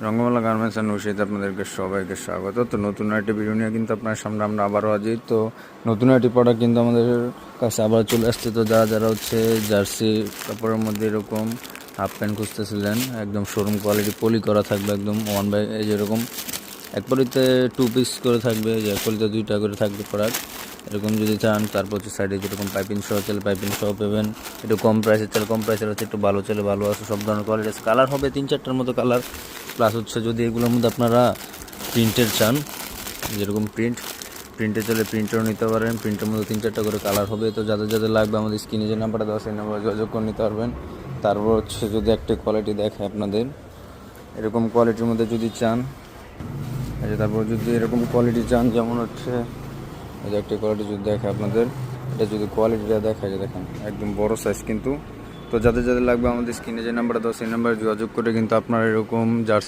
Rangamala garments and নৌশিতে আপনাদেরকে সবাইকে স্বাগত। তো নতুন একটি ভিডিও নিয়ে কিন্তু আপনার সামনে আমরা আবারও হাজির। তো নতুন একটি প্রোডাক্ট কিন্তু আমাদের কাছে আবার চলে আসছে। তো যারা হচ্ছে জার্সি কাপড়ের মধ্যে এরকম হাফ প্যান্ট খুঁজতেছিলেন, একদম শোরুম কোয়ালিটি পলি করা থাকবে, একদম ওয়ান বাই যেরকম এক পলিতে 2 পিস করে থাকবে, যে এক পলিতে 2টা করে থাকবে প্রোডাক্ট। এরকম যদি চান, তারপর হচ্ছে সাইডে যেরকম পাইপিং সহ চলে পাইপিং সহ পাবেন। একটু কম প্রাইসের চলে কম প্রাইসের হচ্ছে, একটু ভালো চলে ভালো আছে, সব ধরনের কোয়ালিটি আছে। কালার হবে 3-4টার মতো কালার। প্লাস হচ্ছে যদি এগুলোর মধ্যে আপনারা প্রিন্টের চান, যেরকম প্রিন্টে চলে প্রিন্টও নিতে পারেন। প্রিন্টের মধ্যে 3-4টা করে কালার হবে। তো যাদের লাগবে আমাদের স্ক্রিনে যে নাম্বারটা দেওয়া সেই নাম্বারে যোগাযোগ করে নিতে পারবেন। তারপর হচ্ছে যদি একটা কোয়ালিটি দেখে আপনাদের, এরকম কোয়ালিটির মধ্যে যদি চান, তারপর যদি এরকম কোয়ালিটি চান, যেমন হচ্ছে এই যে একটা কোয়ালিটি যদি দেখে আপনাদের, এটা যদি কোয়ালিটিটা দেখা যায়, দেখেন একদম বড় সাইজ কিন্তু। তো যাদের লাগবে আমাদের স্ক্রিনে যে নাম্বারটা দেওয়া সেই নাম্বারে যোগাযোগ করে কিন্তু আপনারা এরকম জার্সি